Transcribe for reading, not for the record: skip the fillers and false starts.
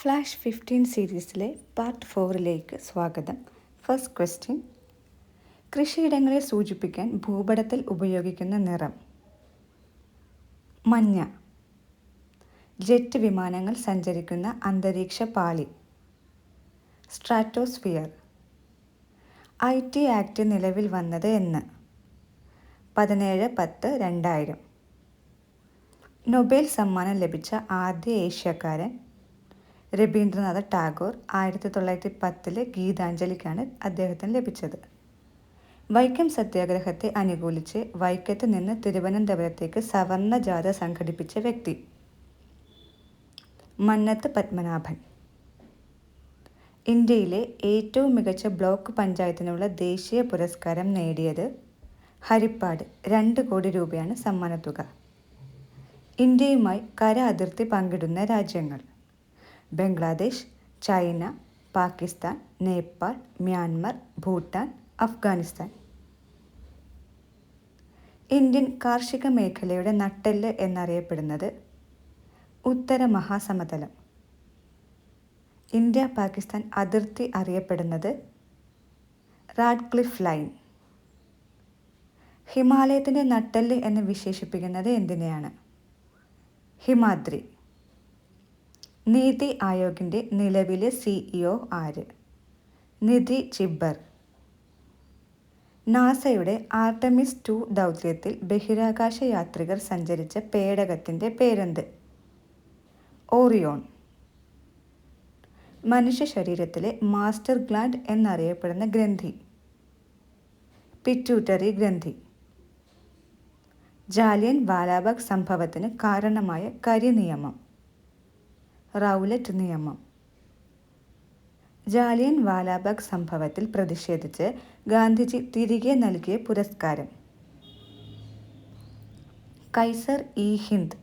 Flash 15 സീരീസിലെ part 4ലേക്ക് സ്വാഗതം. First question. കൃഷിയിടങ്ങളെ സൂചിപ്പിക്കാൻ ഭൂപടത്തിൽ ഉപയോഗിക്കുന്ന നിറം? മഞ്ഞ. ജെറ്റ് വിമാനങ്ങൾ സഞ്ചരിക്കുന്ന അന്തരീക്ഷ പാളി? സ്ട്രാറ്റോസ്ഫിയർ. IT ആക്ട് നിലവിൽ വന്നത് എന്ന്? 17-10-2000. നൊബേൽ സമ്മാനം ലഭിച്ച ആദ്യ ഏഷ്യക്കാരൻ? രബീന്ദ്രനാഥ ടാഗോർ. 1910 ഗീതാഞ്ജലിക്കാണ് അദ്ദേഹത്തിന് ലഭിച്ചത്. വൈക്കം സത്യാഗ്രഹത്തെ അനുകൂലിച്ച് വൈക്കത്ത് നിന്ന് തിരുവനന്തപുരത്തേക്ക് സവർണ ജാഥ സംഘടിപ്പിച്ച വ്യക്തി? മന്നത്ത് പത്മനാഭൻ. ഇന്ത്യയിലെ ഏറ്റവും മികച്ച ബ്ലോക്ക് പഞ്ചായത്തിനുള്ള ദേശീയ പുരസ്കാരം നേടിയത്? ഹരിപ്പാട്. 2 കോടി രൂപയാണ് സമ്മാനത്തുക. ഇന്ത്യയുമായി കര അതിർത്തി പങ്കിടുന്ന രാജ്യങ്ങൾ? Bangladesh, China, Pakistan, Nepal, Myanmar, Bhutan, Afghanistan. Indian കാർഷിക മേഖലയുടെ നട്ടെല്ല് എന്നറിയപ്പെടുന്നത്? ഉത്തര മഹാസമതലം. ഇന്ത്യ പാകിസ്ഥാൻ അതിർത്തി അറിയപ്പെടുന്നത്? Radcliffe line. ഹിമാലയത്തിൻ്റെ നട്ടെല്ല് എന്ന് വിശേഷിപ്പിക്കുന്നത് എന്തിനെയാണ്? ഹിമാദ്രി. നീതി ആയോഗിൻ്റെ നിലവിലെ CEO ആര്? നിധി ചിബ്ബർ. നാസയുടെ ആർടെമിസ് 2 ദൗത്യത്തിൽ ബഹിരാകാശ യാത്രികർ സഞ്ചരിച്ച പേടകത്തിൻ്റെ പേരെന്ത്? ഓറിയോൺ. മനുഷ്യ ശരീരത്തിലെ മാസ്റ്റർ ഗ്ലാൻഡ് എന്നറിയപ്പെടുന്ന ഗ്രന്ഥി? പിറ്റ്യൂട്ടറി ഗ്രന്ഥി. ജാലിയൻ വാലാബാഗ് സംഭവത്തിന് കാരണമായ കരിനിയമം? റൗലറ്റ് നിയമം. ജാലിയൻ വാലാബാഗ് സംഭവത്തിൽ പ്രതിഷേധിച്ച് ഗാന്ധിജി തിരികെ നൽകിയ പുരസ്കാരം? കൈസർ-ഇ-ഹിന്ദ്